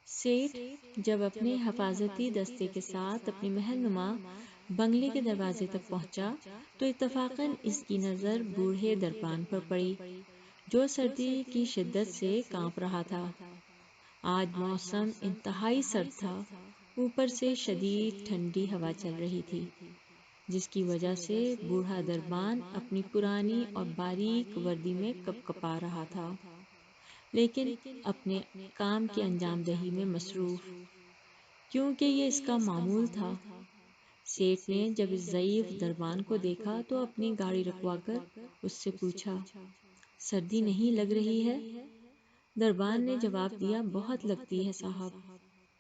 سیٹھ جب اپنے حفاظتی دستے کے ساتھ اپنے محل نما بنگلے کے دروازے تک پہنچا تو اتفاقاً اس کی نظر بوڑھے دربان پر پڑی جو سردی کی شدت سے کانپ رہا تھا۔ آج موسم انتہائی سرد تھا، اوپر سے شدید ٹھنڈی ہوا چل رہی تھی، جس کی وجہ سے بوڑھا دربان اپنی پرانی اور باریک وردی میں کپ کپا رہا تھا، لیکن اپنے کام کی انجام دہی میں مصروف، کیونکہ یہ اس کا معمول تھا۔ سیٹھ نے جب اس ضعیف دربان کو دیکھا تو اپنی گاڑی رکوا کر اس سے پوچھا، سردی نہیں لگ رہی ہے؟ دربان نے جواب دیا، بہت لگتی ہے صاحب،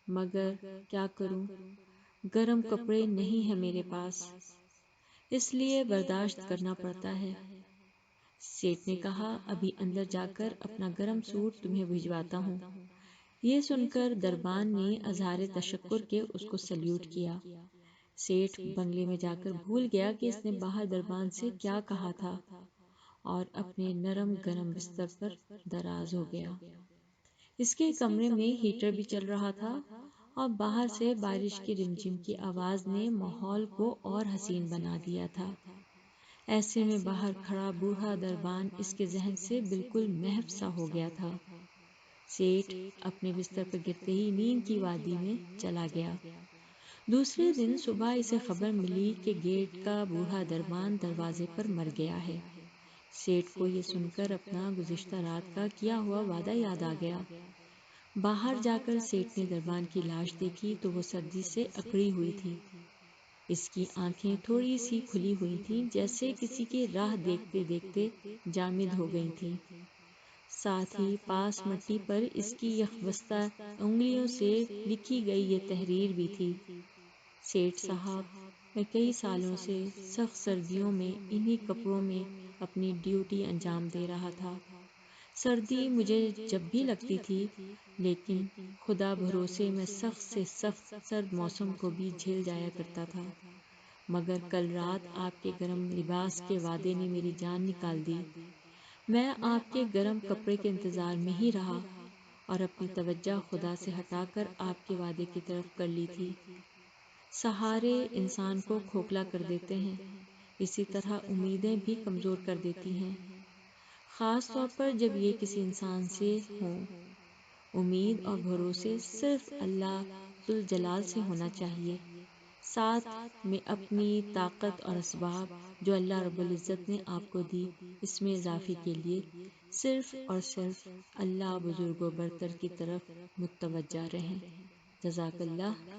مگر کیا کروں، گرم کپڑے نہیں ہیں میرے پاس، اس لیے برداشت کرنا پڑتا ہے۔ سیٹھ نے کہا، ابھی اندر جا کر اپنا گرم سوٹ تمہیں بھجواتا ہوں۔ یہ سن کر دربان نے اظہار تشکر کے اس کو سلیوٹ کیا۔ سیٹھ بنگلے میں جا کر بھول گیا کہ اس نے باہر دربان سے کیا کہا تھا اور اپنے نرم گرم بستر پر دراز ہو گیا۔ اس کے کمرے میں ہیٹر بھی چل رہا تھا اور باہر سے بارش کی رمجم کی آواز نے ماحول کو اور حسین بنا دیا تھا۔ ایسے میں باہر کھڑا بوڑھا دربان اس کے ذہن سے بالکل محو سا ہو گیا تھا۔ سیٹھ اپنے بستر پر گرتے ہی نیند کی وادی میں چلا گیا۔ دوسرے دن صبح اسے خبر ملی کہ گیٹ کا بوڑھا دربان دروازے پر مر گیا ہے۔ سیٹھ کو یہ سن کر اپنا گزشتہ رات کا کیا ہوا وعدہ یاد آ گیا۔ باہر جا کر سیٹھ نے دربان کی لاش دیکھی تو وہ سردی سے اکڑی ہوئی تھی۔ اس کی آنکھیں تھوڑی سی کھلی ہوئی تھیں، جیسے کسی کی راہ دیکھتے دیکھتے جامد ہو گئی تھیں۔ ساتھ ہی پاس مٹی پر اس کی یخبستہ انگلیوں سے لکھی گئی یہ تحریر بھی تھی، سیٹھ صاحب، میں کئی سالوں سے سخت سردیوں میں انہی کپڑوں میں اپنی ڈیوٹی انجام دے رہا تھا۔ سردی مجھے جب بھی لگتی تھی، لیکن خدا بھروسے میں سخت سے سخت سرد موسم کو بھی جھیل جایا کرتا تھا، مگر کل رات آپ کے گرم لباس کے وعدے نے میری جان نکال دی۔ میں آپ کے گرم کپڑے کے انتظار میں ہی رہا اور اپنی توجہ خدا سے ہٹا کر آپ کے وعدے کی طرف کر لی تھی۔ سہارے انسان کو کھوکھلا کر دیتے ہیں، اسی طرح امیدیں بھی کمزور کر دیتی ہیں، خاص طور پر جب یہ کسی انسان سے ہوں۔ امید اور بھروسے صرف اللہ ذوالجلال سے ہونا چاہیے، ساتھ میں اپنی طاقت اور اسباب جو اللہ رب العزت نے آپ کو دی، اس میں اضافے کے لیے صرف اور صرف اللہ بزرگ و برتر کی طرف متوجہ رہیں۔ جزاک اللہ